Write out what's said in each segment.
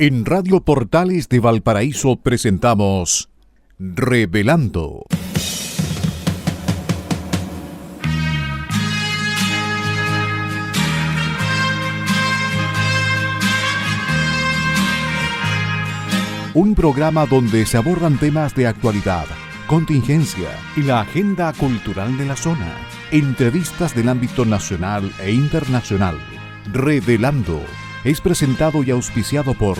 En Radio Portales de Valparaíso presentamos Revelando. Un programa donde se abordan temas de actualidad, contingencia y la agenda cultural de la zona. Entrevistas del ámbito nacional e internacional. Revelando es presentado y auspiciado por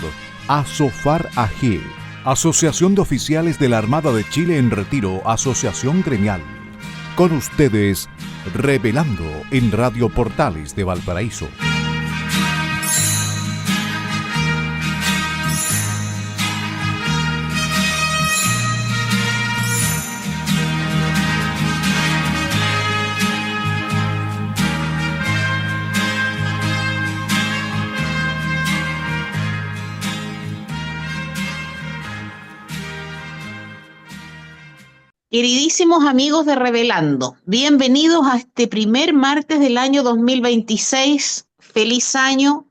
Asofar AG, Asociación de Oficiales de la Armada de Chile en Retiro, Asociación Gremial. Con ustedes, Revelando en Radio Portales de Valparaíso. Queridísimos amigos de Revelando, bienvenidos a este primer martes del año 2026. Feliz año,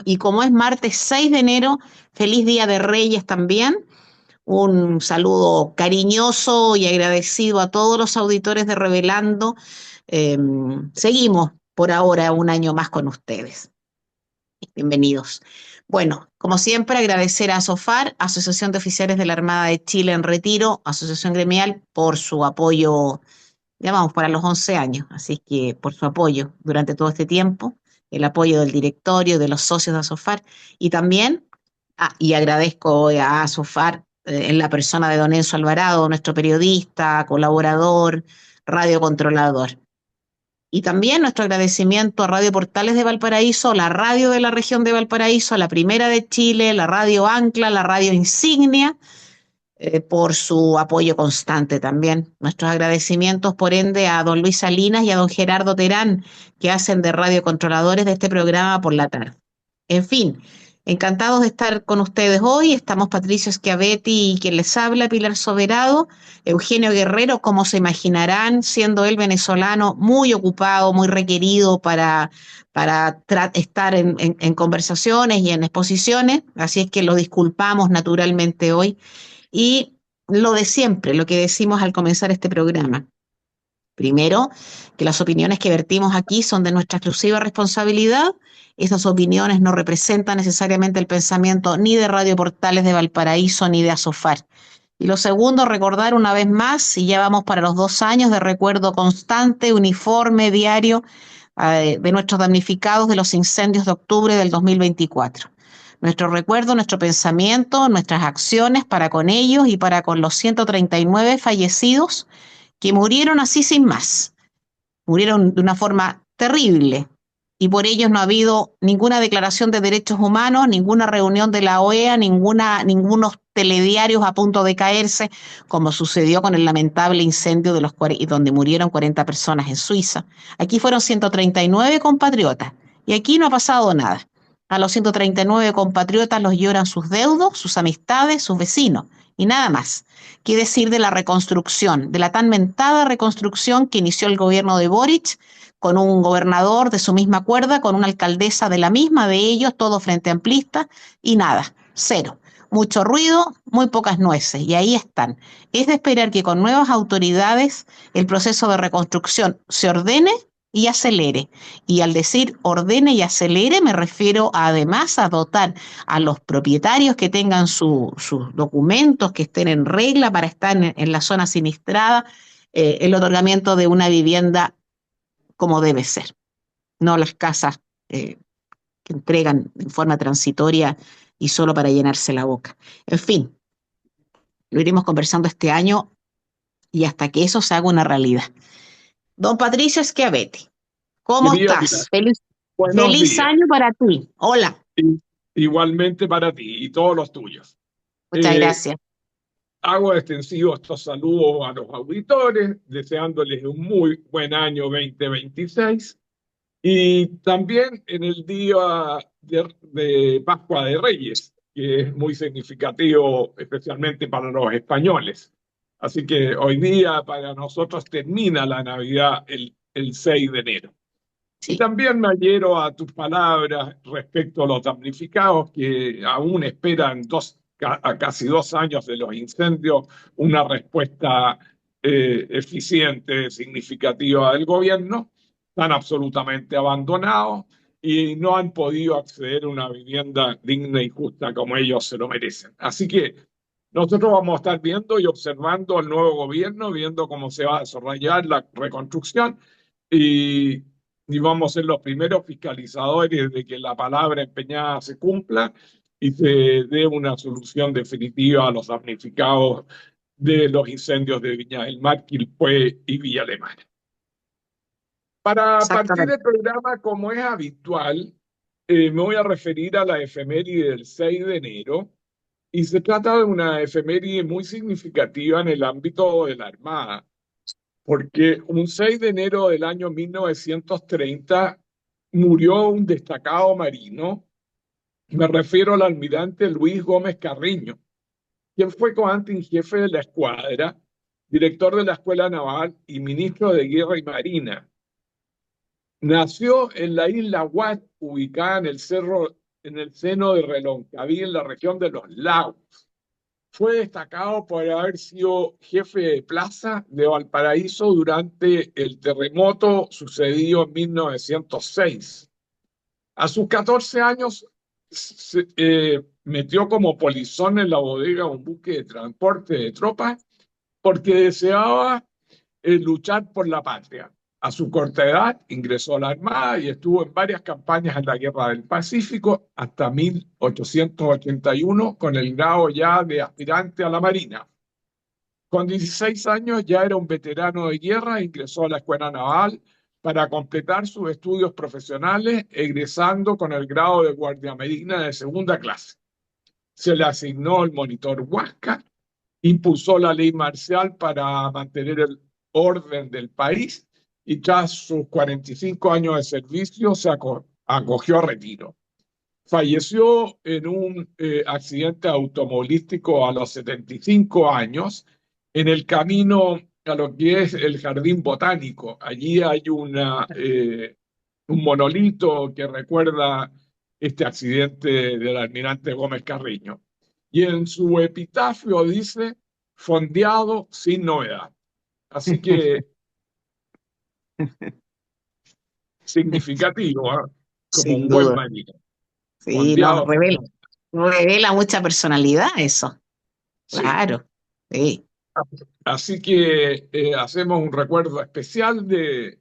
y como es martes 6 de enero, feliz Día de Reyes también. Un saludo cariñoso y agradecido a todos los auditores de Revelando. Seguimos por ahora un año más con ustedes. Bienvenidos. Bueno, como siempre, agradecer a ASOFAR, Asociación de Oficiales de la Armada de Chile en Retiro, Asociación Gremial, por su apoyo, ya vamos para los 11 años, así que por su apoyo durante todo este tiempo, el apoyo del directorio, de los socios de ASOFAR, y también, y agradezco a ASOFAR en la persona de don Enzo Alvarado, nuestro periodista, colaborador, radiocontrolador. Y también nuestro agradecimiento a Radio Portales de Valparaíso, la radio de la región de Valparaíso, la primera de Chile, la radio Ancla, la radio Insignia, por su apoyo constante también. Nuestros agradecimientos, por ende, a don Luis Salinas y a don Gerardo Terán, que hacen de radiocontroladores de este programa por la tarde. En fin, encantados de estar con ustedes hoy. Estamos Patricio Schiavetti y quien les habla, Pilar Soberado. Eugenio Guerrero, como se imaginarán, siendo él venezolano, muy ocupado, muy requerido para estar en conversaciones y en exposiciones, así es que lo disculpamos naturalmente hoy. Y lo de siempre, lo que decimos al comenzar este programa. Primero, que las opiniones que vertimos aquí son de nuestra exclusiva responsabilidad. Esas opiniones no representan necesariamente el pensamiento ni de Radio Portales de Valparaíso ni de ASOFAR. Y lo segundo, recordar una vez más, y ya vamos para los 2 años de recuerdo constante, uniforme, diario, de nuestros damnificados de los incendios de octubre del 2024. Nuestro recuerdo, nuestro pensamiento, nuestras acciones para con ellos y para con los 139 fallecidos que murieron así sin más. Murieron de una forma terrible y por ellos no ha habido ninguna declaración de derechos humanos, ninguna reunión de la OEA, ningunos telediarios a punto de caerse, como sucedió con el lamentable incendio donde murieron 40 personas en Suiza. Aquí fueron 139 compatriotas y aquí no ha pasado nada. A los 139 compatriotas los lloran sus deudos, sus amistades, sus vecinos y nada más. ¿Qué decir de la reconstrucción, de la tan mentada reconstrucción que inició el gobierno de Boric, con un gobernador de su misma cuerda, con una alcaldesa de la misma de ellos, todo frente amplista, y nada, cero. Mucho ruido, muy pocas nueces, y ahí están. Es de esperar que con nuevas autoridades el proceso de reconstrucción se ordene y acelere. Y al decir ordene y acelere, me refiero además a dotar a los propietarios que tengan sus documentos, que estén en regla para estar en la zona siniestrada, el otorgamiento de una vivienda como debe ser, no las casas que entregan en forma transitoria y solo para llenarse la boca. En fin, lo iremos conversando este año y hasta que eso se haga una realidad. Don Patricio Schiavetti, ¿cómo estás? Feliz año para ti. Hola. Igualmente para ti y todos los tuyos. Muchas gracias. Hago extensivos estos saludos a los auditores, deseándoles un muy buen año 2026. Y también en el día de Pascua de Reyes, que es muy significativo especialmente para los españoles. Así que hoy día para nosotros termina la Navidad el 6 de enero. Y Sí, también me adhiero a tus palabras respecto a los damnificados que aún esperan a casi 2 años de los incendios una respuesta eficiente, significativa del gobierno. Están absolutamente abandonados y no han podido acceder a una vivienda digna y justa como ellos se lo merecen. Así que nosotros vamos a estar viendo y observando el nuevo gobierno, viendo cómo se va a desarrollar la reconstrucción y, y vamos a ser los primeros fiscalizadores de que la palabra empeñada se cumpla y se dé una solución definitiva a los damnificados de los incendios de Viña del Mar, Quilpué y Villa Alemana. Para partir exactamente. el programa, como es habitual, me voy a referir a la efeméride del 6 de enero, y se trata de una efeméride muy significativa en el ámbito de la Armada, porque un 6 de enero del año 1930 murió un destacado marino. Me refiero al almirante Luis Gómez Carreño, quien fue comandante en jefe de la escuadra, director de la Escuela Naval y ministro de Guerra y Marina. Nació en la isla Wat, ubicada en el seno de Reloncaví, en la región de los Lagos. Fue destacado por haber sido jefe de plaza de Valparaíso durante el terremoto sucedido en 1906. A sus 14 años se metió como polizón en la bodega un buque de transporte de tropas porque deseaba luchar por la patria. A su corta edad ingresó a la Armada y estuvo en varias campañas en la Guerra del Pacífico hasta 1881 con el grado ya de aspirante a la Marina. Con 16 años ya era un veterano de guerra e ingresó a la Escuela Naval para completar sus estudios profesionales, egresando con el grado de guardiamarina de segunda clase. Se le asignó el monitor Huáscar, impulsó la ley marcial para mantener el orden del país y tras sus 45 años de servicio se acogió a retiro. Falleció en un accidente automovilístico a los 75 años en el camino a lo que es el Jardín Botánico. Allí hay un monolito que recuerda este accidente del almirante Gómez Carreño. Y en su epitafio dice, fondeado sin novedad. Así que significativo, ¿eh? Como Sin un buen duda. marino, Sí, no, fondeado sin revela, novedad. revela mucha personalidad eso. Sí. Claro. Sí. Así que hacemos un recuerdo especial del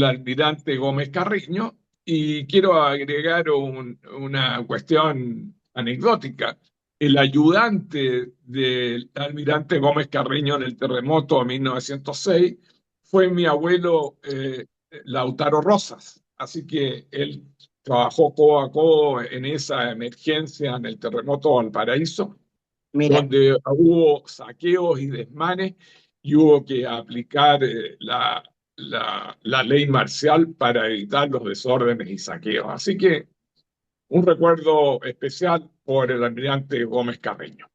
almirante Gómez Carreño y quiero agregar una cuestión anecdótica. El ayudante del almirante Gómez Carreño en el terremoto de 1906 fue mi abuelo Lautaro Rosas. Así que él trabajó codo a codo en esa emergencia en el terremoto de Valparaíso Mira, donde hubo saqueos y desmanes y hubo que aplicar la ley marcial para evitar los desórdenes y saqueos. Así que un recuerdo especial por el almirante Gómez Carreño.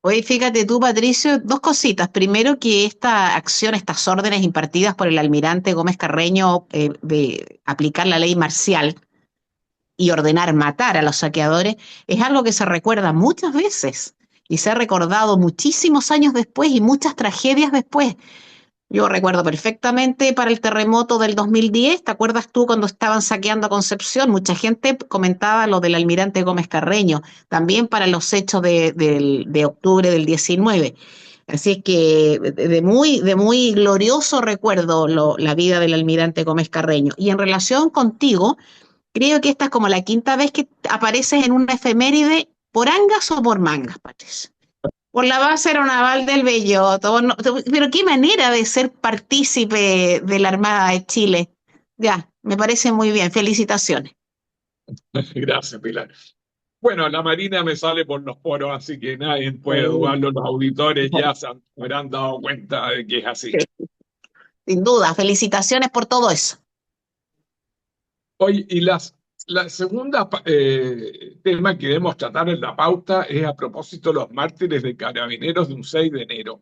oye, fíjate tú, Patricio, dos cositas. Primero, que esta acción, estas órdenes impartidas por el almirante Gómez Carreño de aplicar la ley marcial y ordenar matar a los saqueadores, es algo que se recuerda muchas veces y se ha recordado muchísimos años después y muchas tragedias después. Yo recuerdo perfectamente para el terremoto del 2010, ¿te acuerdas tú cuando estaban saqueando Concepción? Mucha gente comentaba lo del almirante Gómez Carreño, también para los hechos de octubre del 19. Así es que de muy glorioso recuerdo la vida del almirante Gómez Carreño. Y en relación contigo, creo que esta es como la quinta vez que apareces en una efeméride por angas o por mangas, Patricia. Por la base aeronaval del Belloto. No, pero qué manera de ser partícipe de la Armada de Chile. Ya, me parece muy bien. Felicitaciones. Gracias, Pilar. Bueno, la Marina me sale por los poros, así que nadie puede Sí. dudarlo. Los auditores ya se habrán dado cuenta de que es así. Sin duda, felicitaciones por todo eso. Oye, y la segunda tema que debemos tratar en la pauta es a propósito de los mártires de Carabineros de un 6 de enero.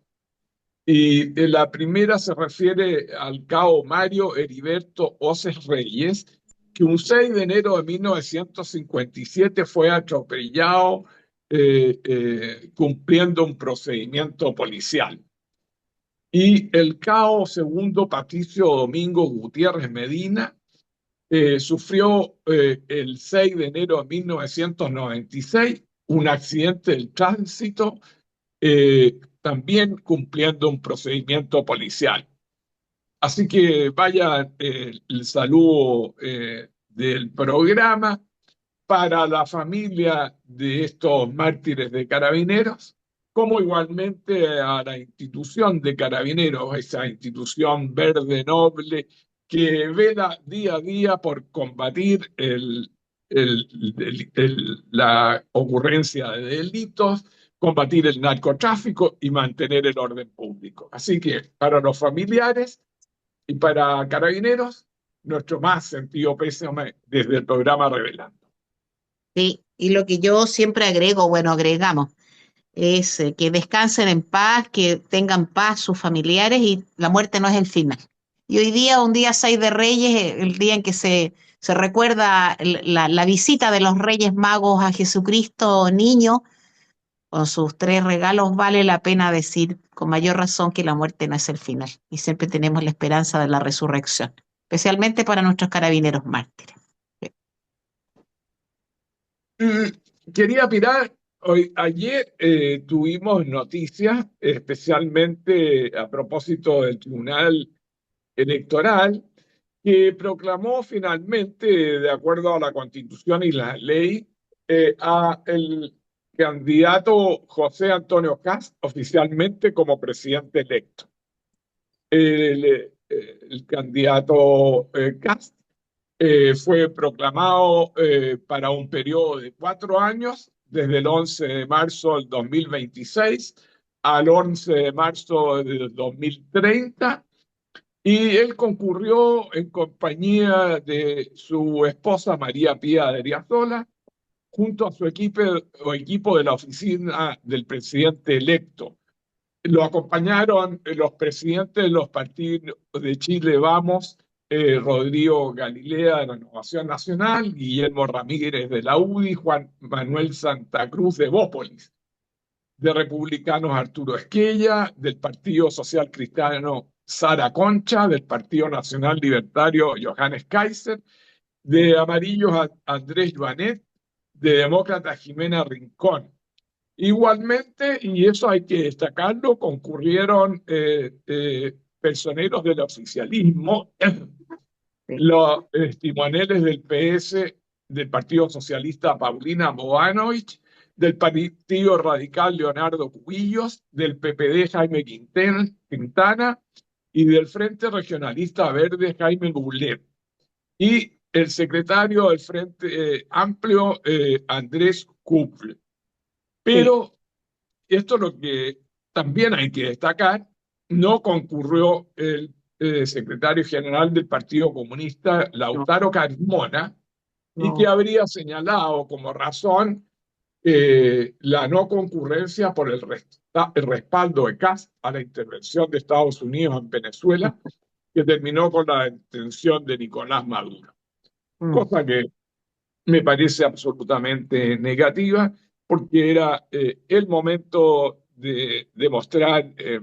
Y la primera se refiere al cabo Mario Heriberto Oces Reyes, que un 6 de enero de 1957 fue atropellado cumpliendo un procedimiento policial. Y el cabo segundo Patricio Domingo Gutiérrez Medina sufrió el 6 de enero de 1996 un accidente del tránsito, también cumpliendo un procedimiento policial. Así que vaya el saludo del programa para la familia de estos mártires de Carabineros, como igualmente a la institución de Carabineros, esa institución verde noble que vela día a día por combatir la ocurrencia de delitos, combatir el narcotráfico y mantener el orden público. Así que para los familiares y para Carabineros, nuestro más sentido pésame desde el programa Revelando. Sí, y lo que yo siempre agrego, bueno, agregamos, es que descansen en paz, que tengan paz sus familiares y la muerte no es el final. Y hoy día, un día 6 de Reyes, el día en que se recuerda la visita de los Reyes Magos a Jesucristo niño, con sus 3 regalos, vale la pena decir con mayor razón que la muerte no es el final. Y siempre tenemos la esperanza de la resurrección, especialmente para nuestros carabineros mártires. Quería Pilar, ayer tuvimos noticias, especialmente a propósito del Tribunal Electoral, que proclamó finalmente, de acuerdo a la Constitución y la ley, a el candidato José Antonio Kast oficialmente como presidente electo. El candidato Kast fue proclamado para un periodo de 4 años, desde el 11 de marzo del 2026 al 11 de marzo del 2030, y él concurrió en compañía de su esposa María Pía de Riazola, junto a su equipo de la oficina del presidente electo. Lo acompañaron los presidentes de los partidos de Chile Vamos, Rodrigo Galilea de la Renovación Nacional, Guillermo Ramírez de la UDI, Juan Manuel Santa Cruz de Bópolis, de Republicanos Arturo Esquella, del Partido Social Cristiano Sara Concha, del Partido Nacional Libertario Johannes Kaiser, de Amarillos Andrés Joanet, de Demócrata Jimena Rincón. Igualmente, y eso hay que destacarlo, concurrieron personeros del oficialismo, los timoneles del PS, del Partido Socialista Paulina Boanovich, del Partido Radical Leonardo Cubillos, del PPD Jaime Quintana y del Frente Regionalista Verde Jaime Goulet, y el secretario del Frente Amplio Andrés Kupl. Pero esto es lo que también hay que destacar: no concurrió el secretario general del Partido Comunista, Lautaro Carmona, y que habría señalado como razón la no concurrencia por el respaldo de Kast a la intervención de Estados Unidos en Venezuela, que terminó con la detención de Nicolás Maduro. Cosa que me parece absolutamente negativa, porque era el momento de demostrar que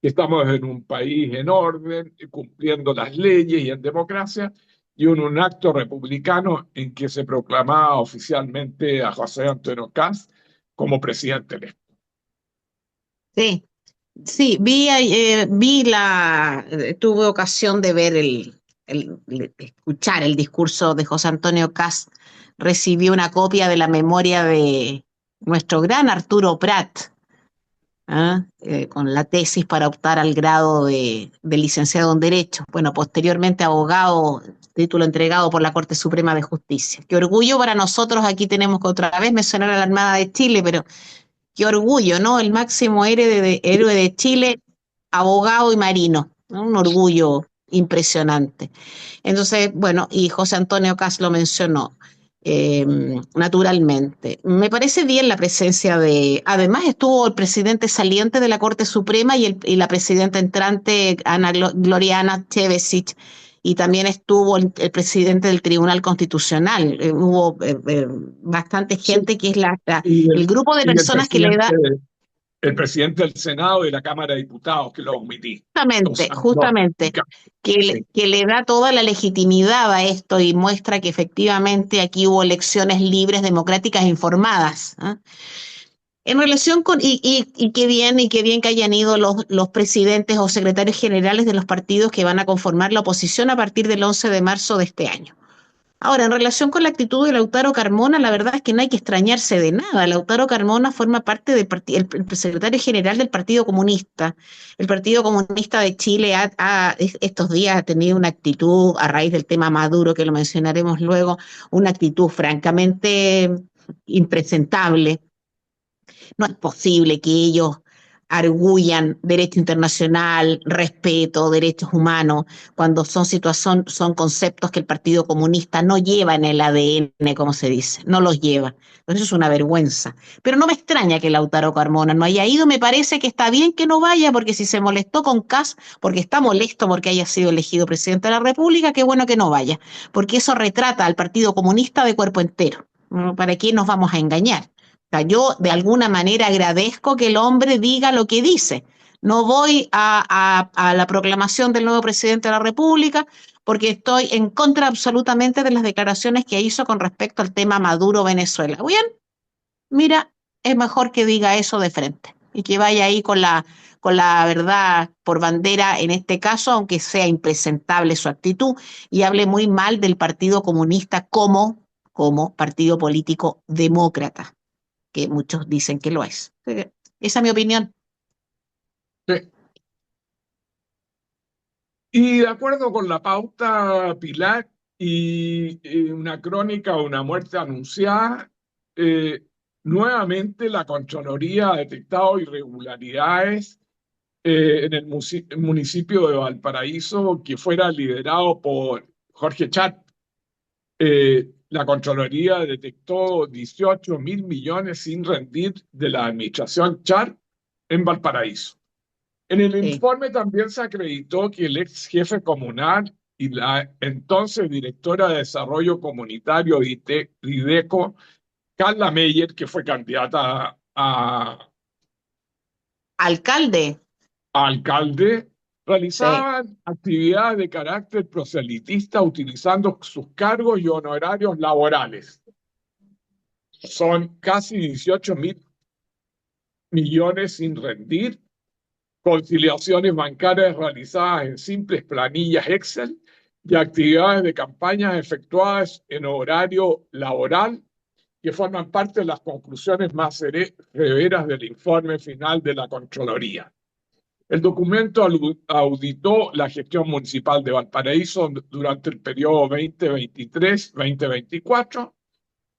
estamos en un país en orden, cumpliendo las leyes y en democracia, y en un acto republicano en que se proclamaba oficialmente a José Antonio Kast como presidente electo. Sí, sí, tuve ocasión de ver escuchar el discurso de José Antonio Kast. Recibí una copia de la memoria de nuestro gran Arturo Prat, con la tesis para optar al grado de licenciado en Derecho. Bueno, posteriormente abogado, título entregado por la Corte Suprema de Justicia. Qué orgullo para nosotros. Aquí tenemos que otra vez mencionar a la Armada de Chile, pero qué orgullo, ¿no? El máximo héroe de Chile, abogado y marino, ¿no? Un orgullo impresionante. Entonces, bueno, y José Antonio Kast lo mencionó. naturalmente. Me parece bien la presencia además estuvo el presidente saliente de la Corte Suprema y la presidenta entrante, Gloriana Chevesic, y también estuvo el presidente del Tribunal Constitucional. Hubo bastante Sí, gente que es y el grupo de y personas que le da. el presidente del Senado y de la Cámara de Diputados, que lo omití. Justamente, justamente, Sí. que le da toda la legitimidad a esto y muestra que efectivamente aquí hubo elecciones libres, democráticas e informadas. ¿Ah? En relación con, y qué bien que hayan ido los presidentes o secretarios generales de los partidos que van a conformar la oposición a partir del 11 de marzo de este año. Ahora, en relación con la actitud de Lautaro Carmona, la verdad es que no hay que extrañarse de nada. Lautaro Carmona forma parte del el secretario general del Partido Comunista. El Partido Comunista de Chile estos días ha tenido una actitud, a raíz del tema Maduro, que lo mencionaremos luego, una actitud francamente impresentable. No es posible que ellos arguyan derecho internacional, respeto, derechos humanos, cuando son conceptos que el Partido Comunista no lleva en el ADN, como se dice, no los lleva. Entonces es una vergüenza. Pero no me extraña que Lautaro Carmona no haya ido, me parece que está bien que no vaya, porque si se molestó con Kast, porque está molesto porque haya sido elegido presidente de la República, qué bueno que no vaya, porque eso retrata al Partido Comunista de cuerpo entero. ¿Para qué nos vamos a engañar? Sea, yo de alguna manera agradezco que el hombre diga lo que dice. No voy a la proclamación del nuevo presidente de la República porque estoy en contra absolutamente de las declaraciones que hizo con respecto al tema Maduro-Venezuela. Bien, mira, es mejor que diga eso de frente y que vaya ahí con la verdad por bandera en este caso, aunque sea impresentable su actitud, y hable muy mal del Partido Comunista como partido político demócrata, que muchos dicen que lo es. Esa es mi opinión. Sí. Y de acuerdo con la pauta, Pilar, y una crónica o una muerte anunciada, nuevamente la Contraloría ha detectado irregularidades en el municipio de Valparaíso, que fuera liderado por Jorge Chat. La Contraloría detectó 18.000 millones sin rendir de la administración Char en Valparaíso. En el Sí. informe también se acreditó que el ex jefe comunal y la entonces directora de Desarrollo Comunitario de IDECO, Carla Meyer, que fue candidata Alcalde. a alcalde, Sí. realizaban actividades de carácter proselitista utilizando sus cargos y honorarios laborales. Son casi 18.000 millones sin rendir, conciliaciones bancarias realizadas en simples planillas Excel y actividades de campañas efectuadas en horario laboral que forman parte de las conclusiones más severas del informe final de la Contraloría. El documento auditó la gestión municipal de Valparaíso durante el periodo 2023-2024,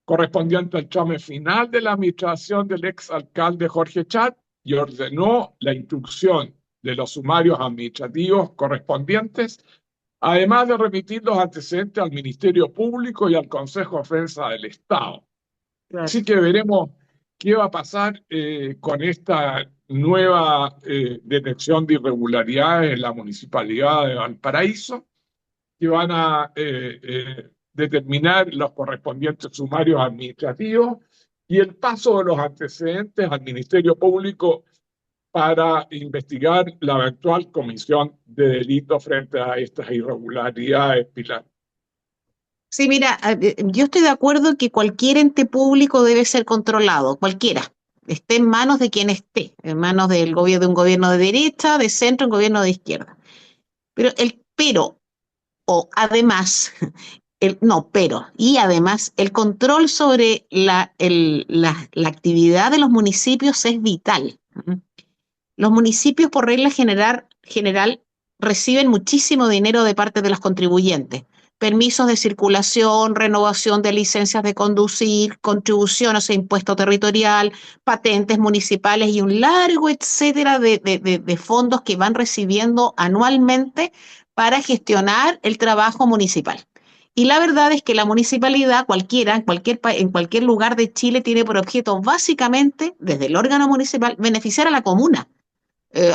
correspondiente al tramo final de la administración del exalcalde Jorge Chat, y ordenó la instrucción de los sumarios administrativos correspondientes, además de remitir los antecedentes al Ministerio Público y al Consejo de Defensa del Estado. Claro. Así que veremos qué va a pasar con esta nueva detección de irregularidades en la municipalidad de Valparaíso, que van a determinar los correspondientes sumarios administrativos y el paso de los antecedentes al Ministerio Público para investigar la eventual comisión de delitos frente a estas irregularidades, Pilar. Sí, mira, yo estoy de acuerdo que cualquier ente público debe ser controlado, cualquiera, esté en manos de quien esté, en manos del gobierno, de un gobierno de derecha, de centro, un gobierno de izquierda. O además, y además el control sobre la actividad de los municipios es vital. Los municipios, por regla general, reciben muchísimo dinero de parte de los contribuyentes. Permisos de circulación, renovación de licencias de conducir, contribuciones a impuesto territorial, patentes municipales y un largo etcétera de fondos que van recibiendo anualmente para gestionar el trabajo municipal. Y la verdad es que la municipalidad, cualquiera, en cualquier lugar de Chile, tiene por objeto básicamente, desde el órgano municipal, beneficiar a la comuna,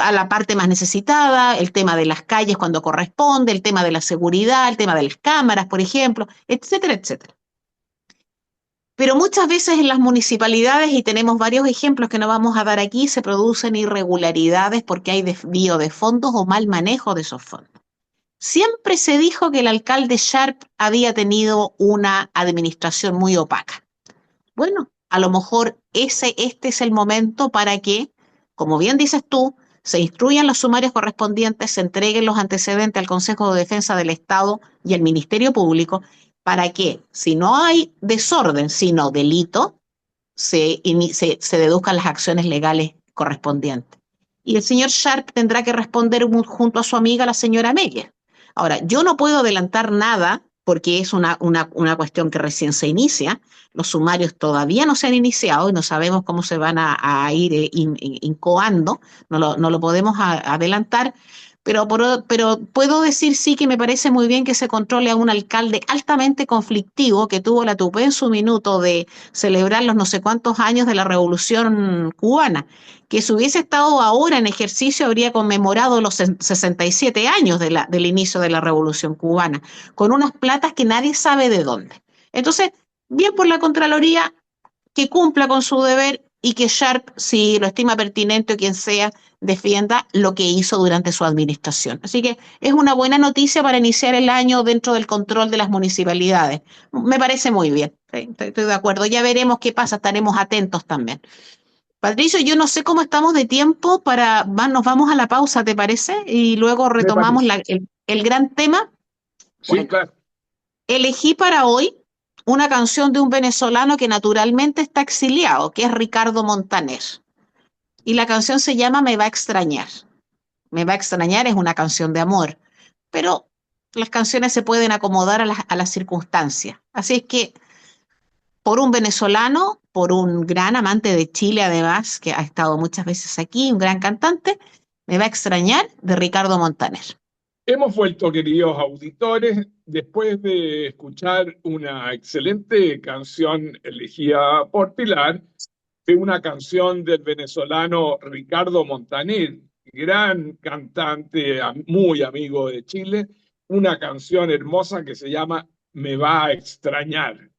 a la parte más necesitada, el tema de las calles cuando corresponde, el tema de la seguridad, el tema de las cámaras, por ejemplo, etcétera, etcétera. Pero muchas veces en las municipalidades, y tenemos varios ejemplos que no vamos a dar aquí, se producen irregularidades porque hay desvío de fondos o mal manejo de esos fondos. Siempre se dijo que el alcalde Sharp había tenido una administración muy opaca. Bueno, a lo mejor este es el momento para que, como bien dices tú, se instruyan los sumarios correspondientes, se entreguen los antecedentes al Consejo de Defensa del Estado y al Ministerio Público, para que, si no hay desorden, sino delito, se deduzcan las acciones legales correspondientes. Y el señor Sharp tendrá que responder junto a su amiga, la señora Meyer. Ahora, yo no puedo adelantar nada porque es una cuestión que recién se inicia. Los sumarios todavía no se han iniciado y no sabemos cómo se van a ir incoando, no lo podemos adelantar, pero puedo decir sí que me parece muy bien que se controle a un alcalde altamente conflictivo que tuvo la tupé en su minuto de celebrar los no sé cuántos años de la Revolución Cubana, que si hubiese estado ahora en ejercicio habría conmemorado los 67 años del inicio de la Revolución Cubana, con unas platas que nadie sabe de dónde. Entonces, bien por la Contraloría, que cumpla con su deber y que Sharp, si lo estima pertinente o quien sea, defienda lo que hizo durante su administración. Así que es una buena noticia para iniciar el año dentro del control de las municipalidades. Me parece muy bien, ¿sí? Estoy de acuerdo. Ya veremos qué pasa, estaremos atentos también. Patricio, yo no sé cómo estamos de tiempo nos vamos a la pausa, ¿te parece? Y luego Me retomamos parece. el gran tema. Sí, Bueno, claro. elegí para hoy una canción de un venezolano que naturalmente está exiliado, que es Ricardo Montaner. Y la canción se llama Me va a extrañar. Me va a extrañar es una canción de amor, pero las canciones se pueden acomodar a las circunstancias. Así es que por un venezolano, por un gran amante de Chile además, que ha estado muchas veces aquí, un gran cantante, Me va a extrañar de Ricardo Montaner. Hemos vuelto, queridos auditores, después de escuchar una excelente canción elegida por Pilar, de una canción del venezolano Ricardo Montaner, gran cantante, muy amigo de Chile, una canción hermosa que se llama Me va a extrañar.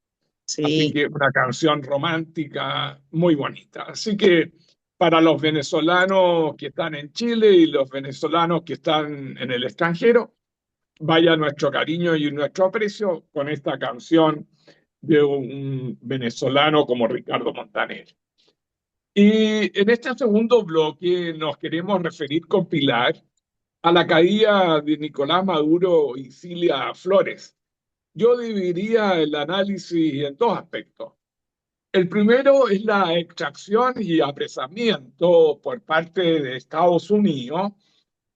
Así Sí. que una canción romántica muy bonita. Así que para los venezolanos que están en Chile y los venezolanos que están en el extranjero, vaya nuestro cariño y nuestro aprecio con esta canción de un venezolano como Ricardo Montaner. Y en este segundo bloque nos queremos referir con Pilar a la caída de Nicolás Maduro y Cilia Flores. Yo dividiría el análisis en dos aspectos. El primero es la extracción y apresamiento por parte de Estados Unidos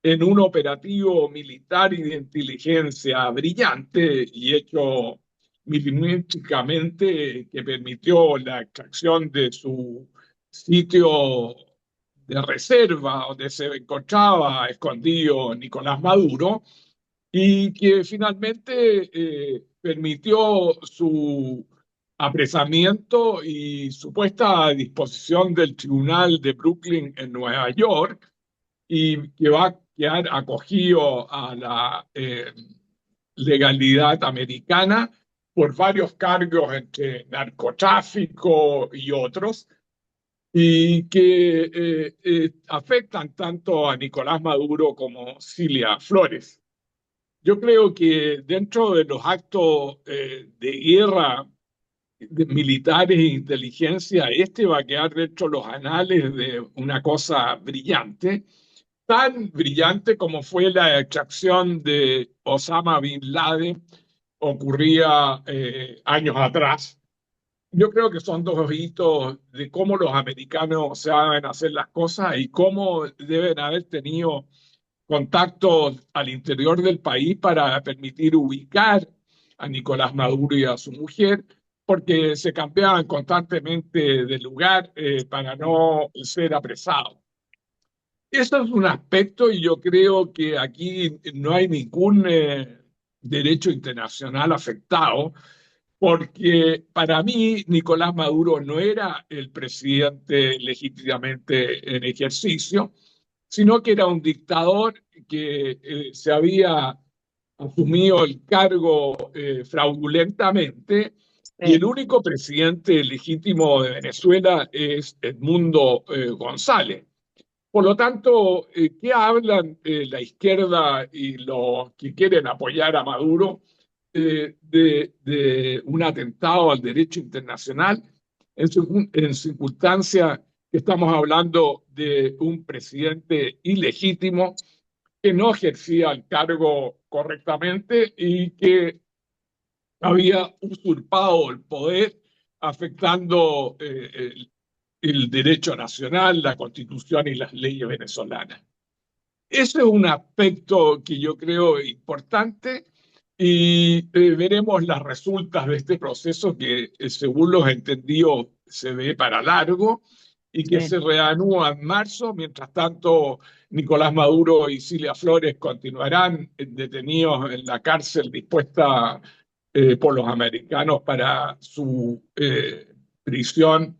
en un operativo militar y de inteligencia brillante y hecho milimétricamente que permitió la extracción de su sitio de reserva donde se encontraba escondido Nicolás Maduro y que finalmente permitió su apresamiento y su puesta a disposición del Tribunal de Brooklyn en Nueva York y que va a quedar acogido a la legalidad americana por varios cargos entre narcotráfico y otros, y que afectan tanto a Nicolás Maduro como Cilia Flores. Yo creo que dentro de los actos de guerra de militares e inteligencia, este va a quedar dentro de los anales de una cosa brillante, tan brillante como fue la extracción de Osama Bin Laden, ocurría años atrás. Yo creo que son dos hitos de cómo los americanos saben hacer las cosas y cómo deben haber tenido contactos al interior del país para permitir ubicar a Nicolás Maduro y a su mujer, porque se cambiaban constantemente de lugar para no ser apresados. Eso es un aspecto y yo creo que aquí no hay derecho internacional afectado, porque para mí Nicolás Maduro no era el presidente legítimamente en ejercicio, sino que era un dictador que se había asumido el cargo fraudulentamente, y el Sí, único presidente legítimo de Venezuela es Edmundo González. Por lo tanto, ¿qué hablan la izquierda y los que quieren apoyar a Maduro de un atentado al derecho internacional en circunstancias que estamos hablando de un presidente ilegítimo que no ejercía el cargo correctamente y que había usurpado el poder afectando el derecho nacional, la constitución y las leyes venezolanas? Ese es un aspecto que yo creo importante, y veremos las resultas de este proceso que, según los entendidos, se ve para largo y que sí. se reanuda en marzo. Mientras tanto, Nicolás Maduro y Cilia Flores continuarán detenidos en la cárcel dispuesta por los americanos para su prisión,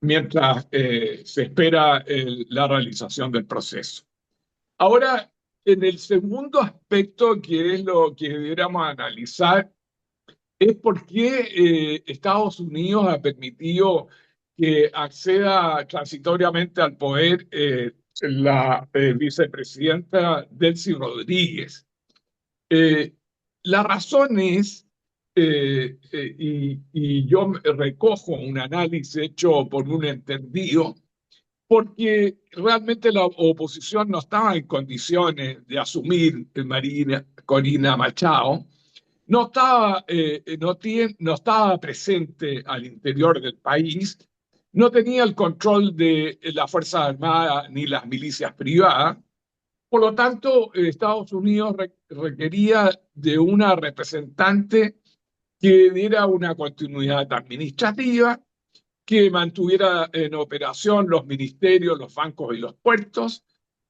mientras se espera la realización del proceso. Ahora, en el segundo aspecto, que es lo que deberíamos analizar, es por qué Estados Unidos ha permitido que acceda transitoriamente al poder la vicepresidenta Delcy Rodríguez. Eh, la razón es, y yo recojo un análisis hecho por un entendido, porque realmente la oposición no estaba en condiciones de asumir Corina Machado, no estaba presente al interior del país, no tenía el control de las Fuerzas Armadas ni las milicias privadas. Por lo tanto, Estados Unidos requería de una representante que diera una continuidad administrativa, que mantuviera en operación los ministerios, los bancos y los puertos,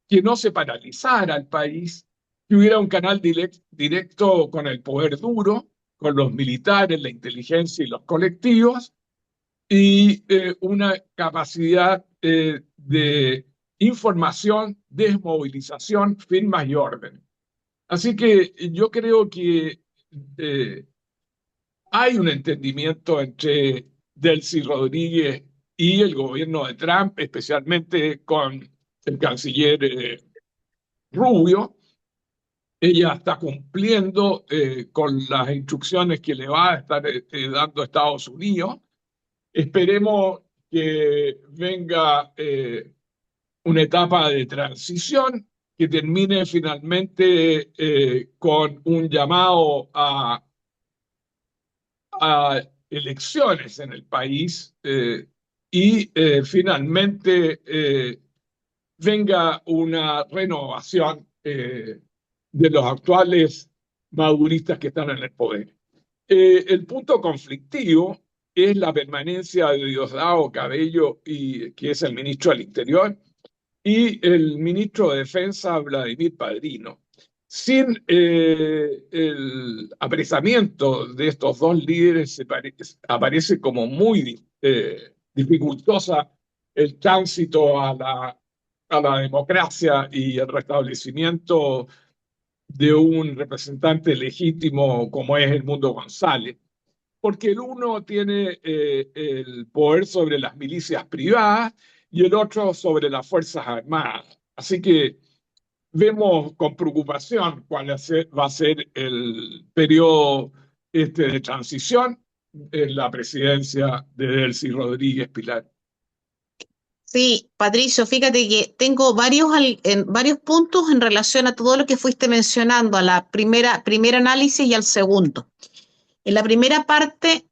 que no se paralizara el país, que hubiera un canal directo con el poder duro, con los militares, la inteligencia y los colectivos, y una capacidad de información, desmovilización, firmas y orden. Así que yo creo que eh, hay un entendimiento entre Delcy Rodríguez y el gobierno de Trump, especialmente con el canciller Rubio. Ella está cumpliendo con las instrucciones que le va a estar dando Estados Unidos. Esperemos que venga una etapa de transición que termine finalmente con un llamado a elecciones en el país, y finalmente venga una renovación de los actuales maduristas que están en el poder. El punto conflictivo es la permanencia de Diosdado Cabello, que es el ministro del Interior, y el ministro de Defensa, Vladimir Padrino. Sin el apresamiento de estos dos líderes, aparece como muy dificultosa el tránsito a la democracia y el restablecimiento de un representante legítimo como es Edmundo González, porque el uno tiene el poder sobre las milicias privadas y el otro sobre las Fuerzas Armadas. Así que vemos con preocupación cuál va a ser el periodo de transición en la presidencia de Delcy Rodríguez Pilar. Sí, Patricio, fíjate que tengo varios puntos en relación a todo lo que fuiste mencionando, a la primer análisis y al segundo. En la primera parte,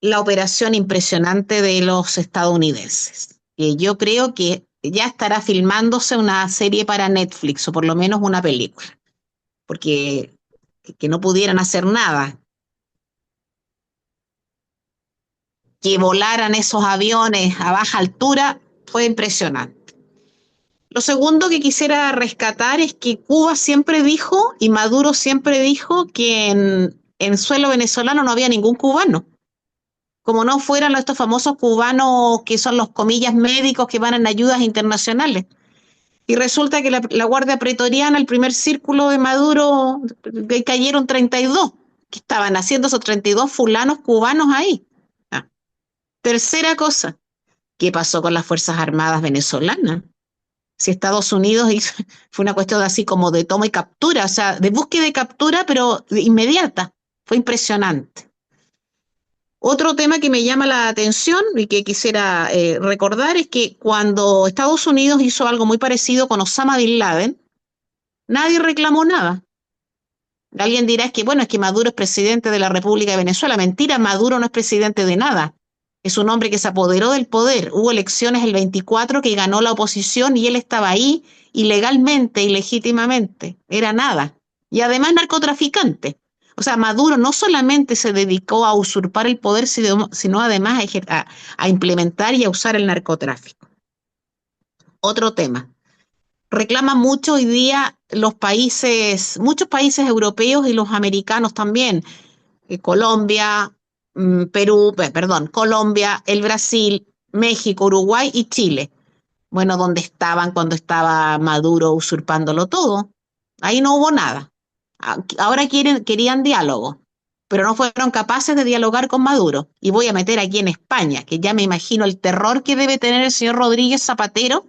la operación impresionante de los estadounidenses. Yo creo que ya estará filmándose una serie para Netflix, o por lo menos una película, porque que no pudieran hacer nada, que volaran esos aviones a baja altura, fue impresionante. Lo segundo que quisiera rescatar es que Cuba siempre dijo, y Maduro siempre dijo, que en suelo venezolano no había ningún cubano. Como no fueran estos famosos cubanos que son los comillas médicos que van en ayudas internacionales. Y resulta que la Guardia Pretoriana, el primer círculo de Maduro, cayeron 32, que estaban haciendo esos 32 fulanos cubanos ahí. Ah. Tercera cosa, ¿qué pasó con las Fuerzas Armadas venezolanas? Si Estados Unidos hizo, fue una cuestión así como de toma y captura, o sea, de búsqueda y captura, pero inmediata. Fue impresionante. Otro tema que me llama la atención y que quisiera recordar es que cuando Estados Unidos hizo algo muy parecido con Osama Bin Laden, nadie reclamó nada. Alguien dirá es que, bueno, es que Maduro es presidente de la República de Venezuela. Mentira, Maduro no es presidente de nada. Es un hombre que se apoderó del poder. Hubo elecciones el 24 que ganó la oposición y él estaba ahí ilegalmente, ilegítimamente. Era nada. Y además narcotraficante. O sea, Maduro no solamente se dedicó a usurpar el poder, sino además a implementar y a usar el narcotráfico. Otro tema. Reclaman mucho hoy día los países, muchos países europeos y los americanos también, Colombia, Perú, perdón, Colombia, el Brasil, México, Uruguay y Chile. Bueno, ¿dónde estaban cuando estaba Maduro usurpándolo todo? Ahí no hubo nada. Ahora querían diálogo, pero no fueron capaces de dialogar con Maduro. Y voy a meter aquí en España, que ya me imagino el terror que debe tener el señor Rodríguez Zapatero,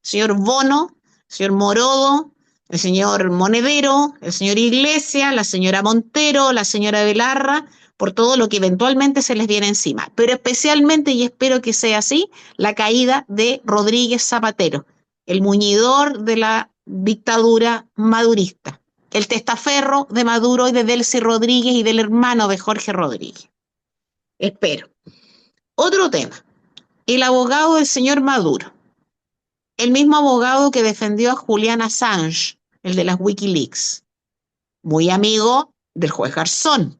señor Bono, señor Morodo, el señor Monedero, el señor Iglesias, la señora Montero, la señora Belarra, por todo lo que eventualmente se les viene encima. Pero especialmente, y espero que sea así, la caída de Rodríguez Zapatero, el muñidor de la dictadura madurista, el testaferro de Maduro y de Delcy Rodríguez y del hermano de Jorge Rodríguez. Espero. Otro tema, el abogado del señor Maduro. El mismo abogado que defendió a Julian Assange, el de las Wikileaks, muy amigo del juez Garzón,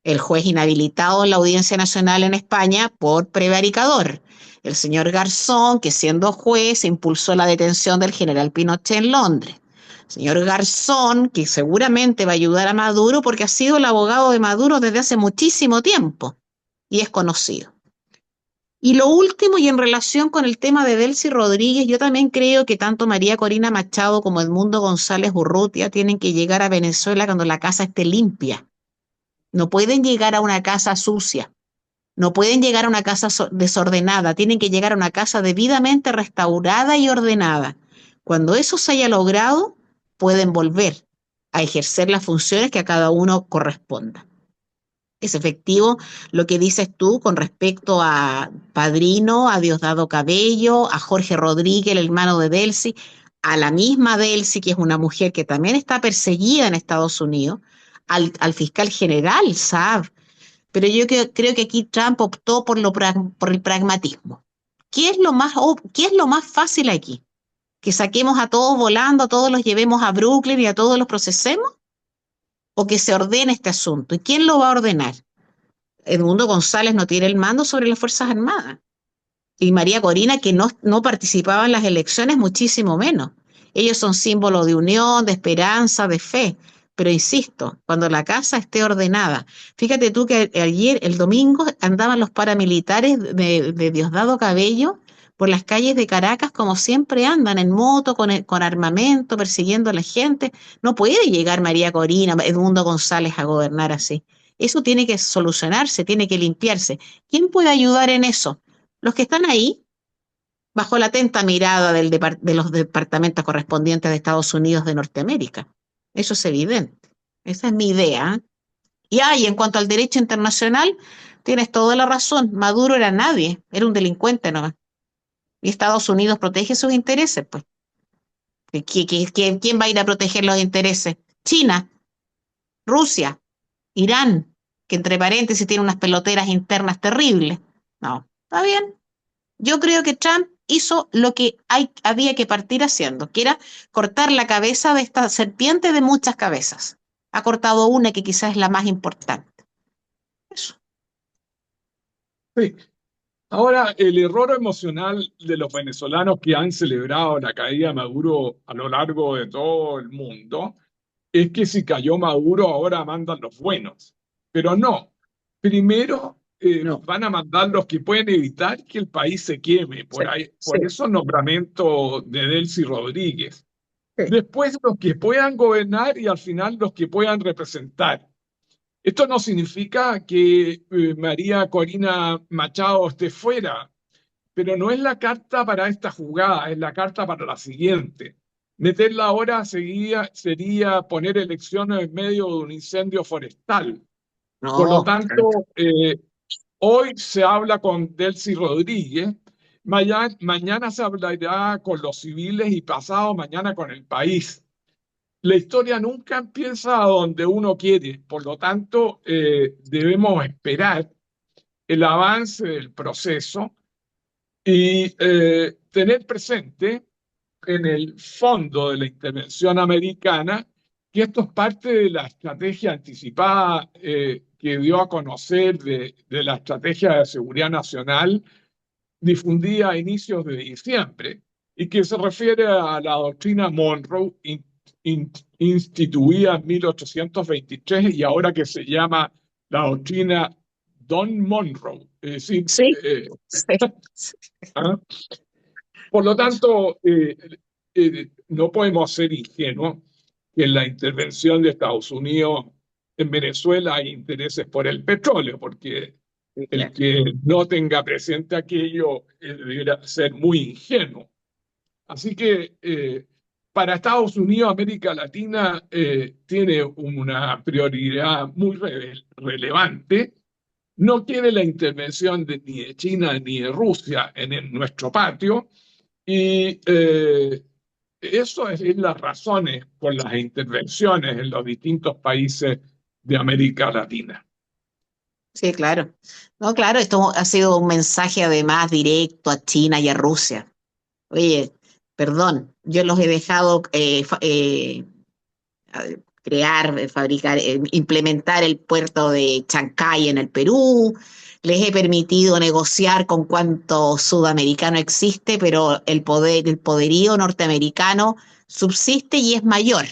el juez inhabilitado en la Audiencia Nacional en España por prevaricador. El señor Garzón, que siendo juez, impulsó la detención del general Pinochet en Londres. Señor Garzón, que seguramente va a ayudar a Maduro porque ha sido el abogado de Maduro desde hace muchísimo tiempo y es conocido. Y lo último, y en relación con el tema de Delcy Rodríguez, yo también creo que tanto María Corina Machado como Edmundo González Urrutia tienen que llegar a Venezuela cuando la casa esté limpia. No pueden llegar a una casa sucia, no pueden llegar a una casa desordenada, tienen que llegar a una casa debidamente restaurada y ordenada. Cuando eso se haya logrado, pueden volver a ejercer las funciones que a cada uno corresponda. Es efectivo lo que dices tú con respecto a Padrino, a Diosdado Cabello, a Jorge Rodríguez, el hermano de Delcy, a la misma Delcy, que es una mujer que también está perseguida en Estados Unidos, al fiscal general Saab. Pero yo creo que aquí Trump optó por el pragmatismo. ¿Qué es lo más fácil aquí? ¿Que saquemos a todos volando, a todos los llevemos a Brooklyn y a todos los procesemos? ¿O que se ordene este asunto? ¿Y quién lo va a ordenar? Edmundo González no tiene el mando sobre las Fuerzas Armadas. Y María Corina, que no participaba en las elecciones, muchísimo menos. Ellos son símbolo de unión, de esperanza, de fe. Pero insisto, cuando la casa esté ordenada. Fíjate tú que ayer, el domingo, andaban los paramilitares de Diosdado Cabello por las calles de Caracas como siempre andan, en moto, con armamento, persiguiendo a la gente. No puede llegar María Corina, Edmundo González a gobernar así. Eso tiene que solucionarse, tiene que limpiarse. ¿Quién puede ayudar en eso? Los que están ahí, bajo la atenta mirada de los departamentos correspondientes de Estados Unidos de Norteamérica. Eso es evidente. Esa es mi idea. Y en cuanto al derecho internacional, tienes toda la razón. Maduro era nadie, era un delincuente nomás. Y Estados Unidos protege sus intereses, pues. ¿Quién va a ir a proteger los intereses? China, Rusia, Irán, que entre paréntesis tiene unas peloteras internas terribles. No, está bien. Yo creo que Trump hizo lo que había que partir haciendo, que era cortar la cabeza de esta serpiente de muchas cabezas. Ha cortado una que quizás es la más importante. Eso. Sí, Ahora, el error emocional de los venezolanos que han celebrado la caída de Maduro a lo largo de todo el mundo es que si cayó Maduro ahora mandan los buenos. Pero no, primero No, van a mandar los que pueden evitar que el país se queme. sí, sí, Por eso el nombramiento de Delcy Rodríguez. sí. Después los que puedan gobernar y al final los que puedan representar. Esto no significa que María Corina Machado esté fuera, pero no es la carta para esta jugada, es la carta para la siguiente. Meterla ahora sería poner elecciones en medio de un incendio forestal. Por lo No, tanto, hoy se habla con Delcy Rodríguez, mañana se hablará con los civiles y pasado mañana con el país. La historia nunca empieza a donde uno quiere, por lo tanto, debemos esperar el avance del proceso y tener presente en el fondo de la intervención americana que esto es parte de la estrategia anticipada que dio a conocer de la estrategia de seguridad nacional difundida a inicios de diciembre y que se refiere a la doctrina Monroe instituida en 1823 y ahora que se llama la doctrina Don Monroe. Es decir, sí, sí, sí. ¿ah? Por lo tanto, no podemos ser ingenuos que en la intervención de Estados Unidos en Venezuela hay intereses por el petróleo, porque Sí, el claro. que no tenga presente aquello debería ser muy ingenuo. Así que para Estados Unidos, América Latina tiene una prioridad muy relevante. No quiere la intervención ni de China ni de Rusia en nuestro patio y eso es las razones por las intervenciones en los distintos países de América Latina. Sí, claro. No, claro, esto ha sido un mensaje además directo a China y a Rusia. Oye, perdón, yo los he dejado crear, fabricar, implementar el puerto de Chancay en el Perú, les he permitido negociar con cuánto sudamericano existe, pero el poderío norteamericano subsiste y es mayor.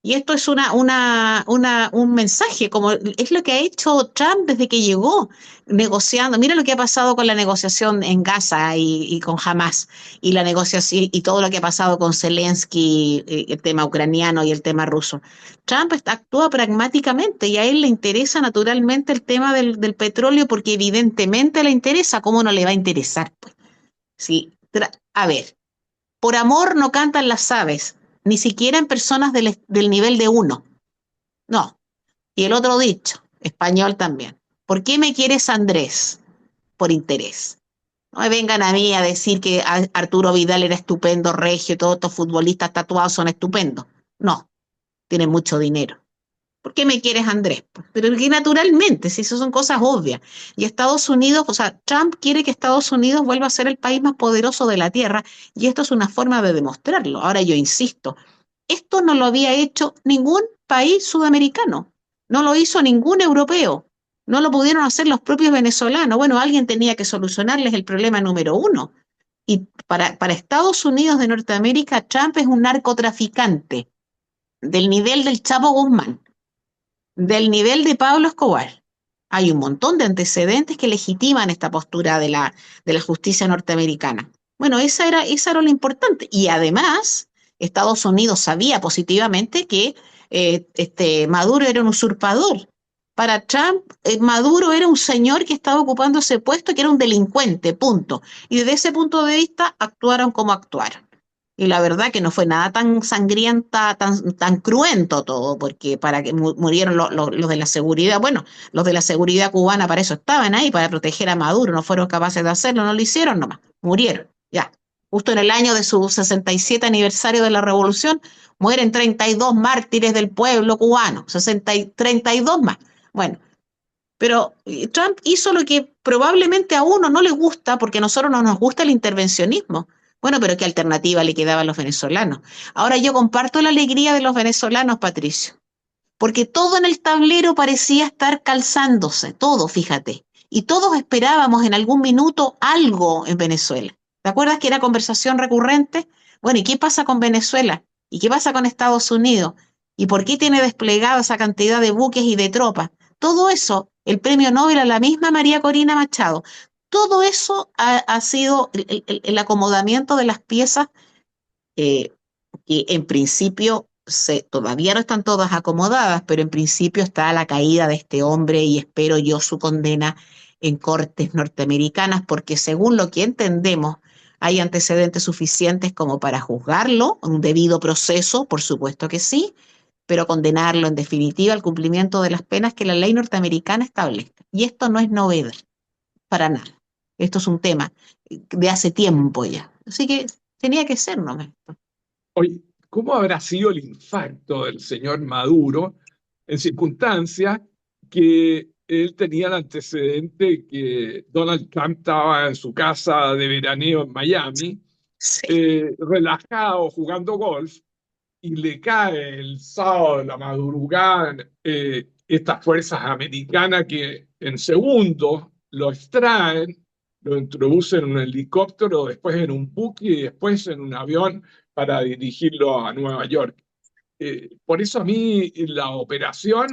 Y esto es un mensaje, como es lo que ha hecho Trump desde que llegó, negociando. Mira lo que ha pasado con la negociación en Gaza y con Hamas, y la negociación y todo lo que ha pasado con Zelensky, el tema ucraniano y el tema ruso. Trump actúa pragmáticamente y a él le interesa naturalmente el tema del petróleo porque evidentemente le interesa. ¿Cómo no le va a interesar? Pues, sí, a ver, por amor no cantan las aves, ni siquiera en personas del nivel de uno. No. Y el otro dicho, español también. ¿Por qué me quieres, Andrés? Por interés. No me vengan a mí a decir que Arturo Vidal era estupendo, regio, y todos estos futbolistas tatuados son estupendos. No, tienen mucho dinero. ¿Por qué me quieres, Andrés? Pero que naturalmente, si eso son cosas obvias. Y Estados Unidos, o sea, Trump quiere que Estados Unidos vuelva a ser el país más poderoso de la Tierra y esto es una forma de demostrarlo. Ahora yo insisto, esto no lo había hecho ningún país sudamericano, no lo hizo ningún europeo, no lo pudieron hacer los propios venezolanos. Bueno, alguien tenía que solucionarles el problema número uno. Y para Estados Unidos de Norteamérica, Trump es un narcotraficante del nivel del Chapo Guzmán, del nivel de Pablo Escobar. Hay un montón de antecedentes que legitiman esta postura de la justicia norteamericana. Bueno, esa era lo importante. Y además, Estados Unidos sabía positivamente que Maduro era un usurpador. Para Trump, Maduro era un señor que estaba ocupando ese puesto, que era un delincuente, punto. Y desde ese punto de vista actuaron como actuaron. Y la verdad que no fue nada tan sangrienta, tan cruento todo, porque para que murieron los de la seguridad, bueno, los de la seguridad cubana para eso estaban ahí, para proteger a Maduro, no fueron capaces de hacerlo, no lo hicieron nomás, murieron, ya. Justo en el año de su 67 aniversario de la revolución, mueren 32 mártires del pueblo cubano, 32 más. Bueno, pero Trump hizo lo que probablemente a uno no le gusta, porque a nosotros no nos gusta el intervencionismo. Bueno, pero ¿qué alternativa le quedaba a los venezolanos? Ahora yo comparto la alegría de los venezolanos, Patricio, porque todo en el tablero parecía estar calzándose, todo, fíjate. y todos esperábamos en algún minuto algo en Venezuela. ¿Te acuerdas que era conversación recurrente? Bueno, ¿y qué pasa con Venezuela? ¿Y qué pasa con Estados Unidos? ¿Y por qué tiene desplegada esa cantidad de buques y de tropas? Todo eso, el premio Nobel a la misma María Corina Machado, todo eso ha sido el acomodamiento de las piezas que en principio todavía no están todas acomodadas, pero en principio está la caída de este hombre y espero yo su condena en cortes norteamericanas, porque según lo que entendemos, hay antecedentes suficientes como para juzgarlo, un debido proceso, por supuesto que sí, pero condenarlo en definitiva al cumplimiento de las penas que la ley norteamericana establece. Y esto no es novedad, para nada. Esto es un tema de hace tiempo ya. Así que tenía que ser, ¿no? Oye, ¿cómo habrá sido el infarto del señor Maduro en circunstancias que él tenía el antecedente que Donald Trump estaba en su casa de veraneo en Miami, Sí, relajado, jugando golf, y le cae el sábado de la madrugada estas fuerzas americanas que en segundos lo extraen, lo introducen en un helicóptero, después en un buque y después en un avión para dirigirlo a Nueva York? Por eso a mí la operación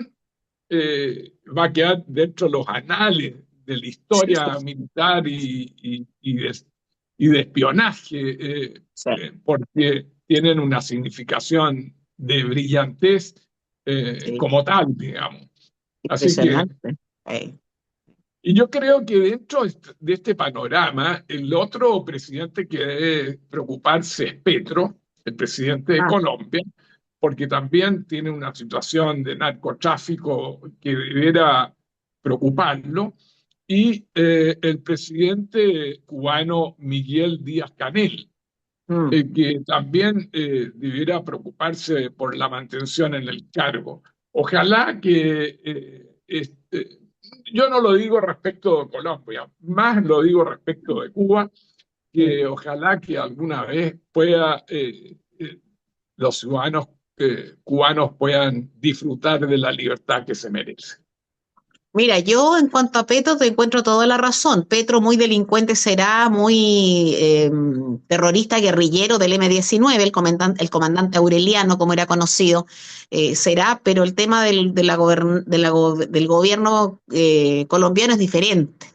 va a quedar dentro de los anales de la sí, historia militar y de espionaje, sí. porque tienen una significación de brillantez Sí, como tal, digamos. Así que, impresionante. Eh, y yo creo que dentro de este panorama, el otro presidente que debe preocuparse es Petro, el presidente de ah, Colombia, porque también tiene una situación de narcotráfico que debiera preocuparlo, y el presidente cubano Miguel Díaz-Canel, mm. que también debiera preocuparse por la mantención en el cargo. Ojalá que, yo no lo digo respecto de Colombia, más lo digo respecto de Cuba, que ojalá que alguna vez pueda, los ciudadanos cubanos puedan disfrutar de la libertad que se merece. Mira, yo en cuanto a Petro te encuentro toda la razón. Petro muy delincuente será, muy terrorista guerrillero del M-19, el comandante Aureliano, como era conocido, será, pero el tema del gobierno colombiano es diferente.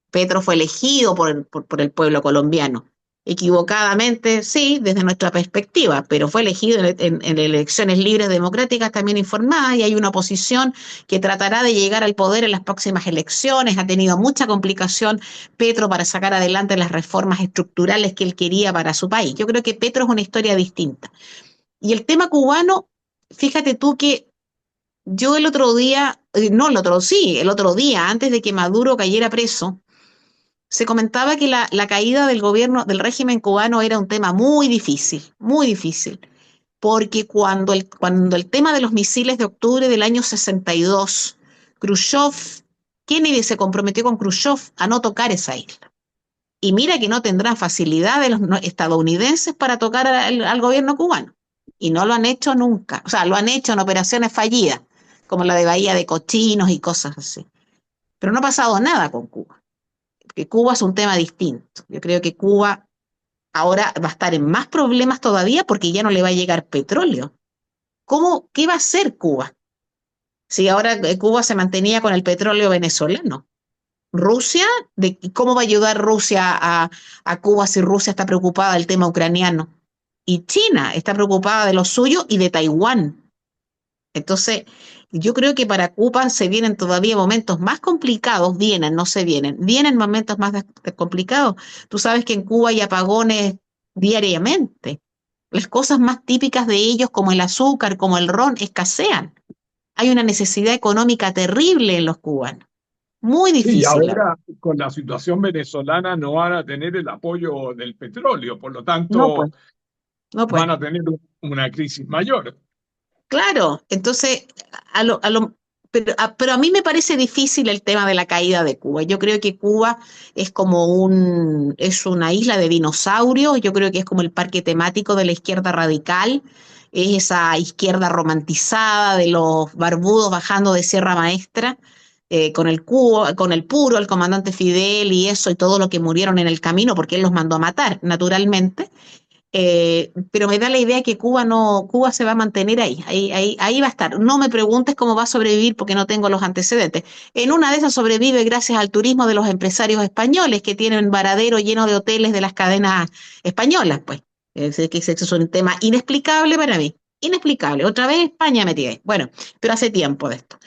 Petro fue elegido por el pueblo colombiano. Equivocadamente, sí, desde nuestra perspectiva, pero fue elegido en elecciones libres, democráticas, también informadas, y hay una oposición que tratará de llegar al poder en las próximas elecciones. Ha tenido mucha complicación Petro para sacar adelante las reformas estructurales que él quería para su país. Yo creo que Petro es una historia distinta. Y el tema cubano, fíjate tú que yo el otro día, no el otro, sí, el otro día, antes de que Maduro cayera preso, se comentaba que la caída del gobierno, del régimen cubano era un tema muy difícil, porque cuando el tema de los misiles de octubre del año 62, Khrushchev, Kennedy se comprometió con Khrushchev a no tocar esa isla. Y mira que no tendrán facilidad de los estadounidenses para tocar al gobierno cubano. Y no lo han hecho nunca. O sea, lo han hecho en operaciones fallidas, como la de Bahía de Cochinos y cosas así. Pero no ha pasado nada con Cuba, porque Cuba es un tema distinto. Yo creo que Cuba ahora va a estar en más problemas todavía porque ya no le va a llegar petróleo. ¿Qué va a hacer Cuba? Si ahora Cuba se mantenía con el petróleo venezolano. Rusia, ¿cómo va a ayudar Rusia a Cuba si Rusia está preocupada del tema ucraniano? Y China está preocupada de lo suyo y de Taiwán. Entonces, yo creo que para Cuba se vienen todavía momentos más complicados, no se vienen momentos más complicados. Tú sabes que en Cuba hay apagones diariamente. Las cosas más típicas de ellos, como el azúcar, como el ron, escasean. Hay una necesidad económica terrible en los cubanos. Muy Sí, y difícil, la verdad. ahora con la situación venezolana no van a tener el apoyo del petróleo, por lo No, pues, tanto no, pues. van a tener una crisis mayor. Claro, entonces, pero a mí me parece difícil el tema de la caída de Cuba. Yo creo que Cuba es una isla de dinosaurios. Yo creo que es como el parque temático de la izquierda radical, es esa izquierda romantizada de los barbudos bajando de Sierra Maestra. con el Puro, el comandante Fidel y eso, y todo lo que murieron en el camino, porque él los mandó a matar, naturalmente. Pero me da la idea que Cuba se va a mantener ahí va a estar. No me preguntes cómo va a sobrevivir porque no tengo los antecedentes. En una de esas sobrevive gracias al turismo de los empresarios españoles que tienen varadero lleno de hoteles de las cadenas españolas, pues. Que ese es un tema inexplicable para mí. Inexplicable. Otra vez España metida ahí. Bueno, pero hace tiempo de esto.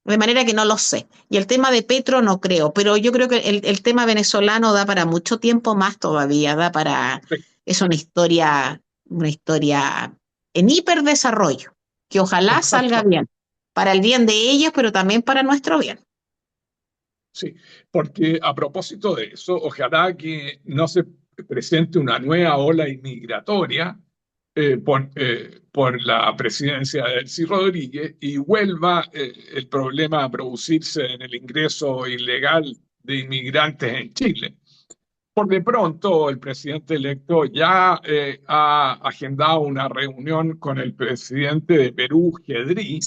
De manera que no lo sé. Y el tema de Petro no creo, pero yo creo que el tema venezolano da para mucho tiempo más todavía, da para... Es una historia en hiperdesarrollo, que ojalá salga bien, para el bien de ellos, pero también para nuestro bien. Sí, porque a propósito de eso, ojalá que no se presente una nueva ola inmigratoria por la presidencia de Delcy Rodríguez y vuelva el problema a producirse en el ingreso ilegal de inmigrantes en Chile. Por de pronto, el presidente electo ya ha agendado una reunión con el presidente de Perú, Gedrí,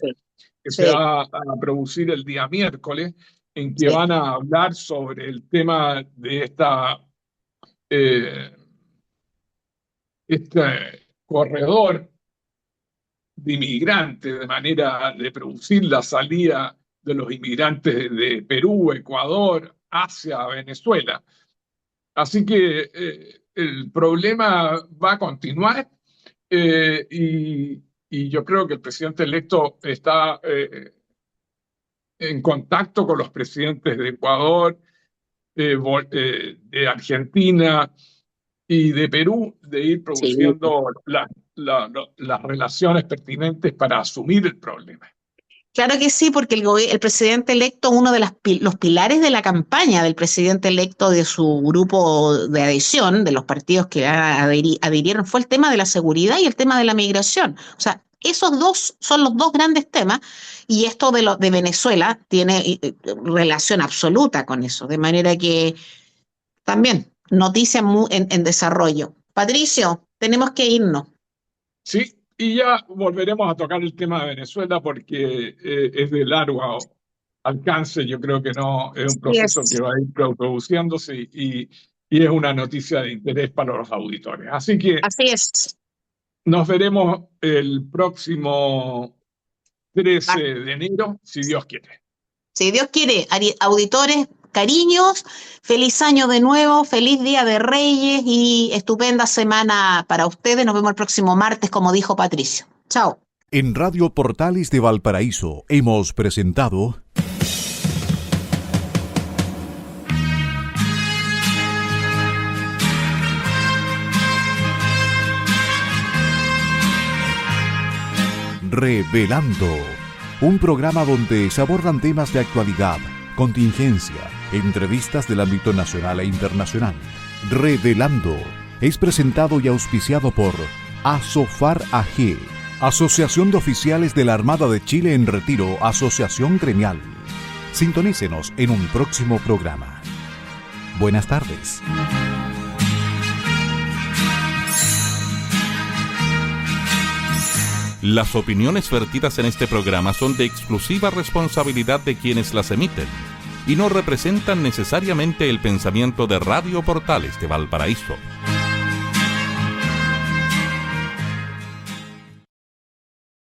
que se va a producir el día miércoles, en que van a hablar sobre el tema de este corredor de inmigrantes, de manera de producir la salida de los inmigrantes de Perú, Ecuador, hacia Venezuela. Así que el problema va a continuar y yo creo que el presidente electo está en contacto con los presidentes de Ecuador, de Argentina y de Perú, de ir produciendo las relaciones pertinentes para asumir el problema. Claro que sí, porque el presidente electo, uno de los pilares de la campaña del presidente electo, de su grupo de adhesión, de los partidos que adhirieron, fue el tema de la seguridad y el tema de la migración. O sea, esos dos son los dos grandes temas, y esto de Venezuela tiene relación absoluta con eso, de manera que también noticia en desarrollo. Patricio, tenemos que irnos. Sí. Y ya volveremos a tocar el tema de Venezuela porque es de largo alcance. Yo creo que no es un proceso que va a ir produciéndose y es una noticia de interés para los auditores. Así que así es. Nos veremos el próximo 13 de enero, si Dios quiere. Si Dios quiere, auditores, cariños, feliz año de nuevo, feliz Día de Reyes y estupenda semana para ustedes. Nos vemos el próximo martes, como dijo Patricio. Chao. En Radio Portales de Valparaíso hemos presentado Revelando, un programa donde se abordan temas de actualidad, contingencia, entrevistas del ámbito nacional e internacional. Revelando es presentado y auspiciado por Asofar AG, Asociación de Oficiales de la Armada de Chile en Retiro, Asociación Gremial. Sintonícenos en un próximo programa. Buenas tardes. Las opiniones vertidas en este programa son de exclusiva responsabilidad de quienes las emiten y no representan necesariamente el pensamiento de Radio Portales de Valparaíso,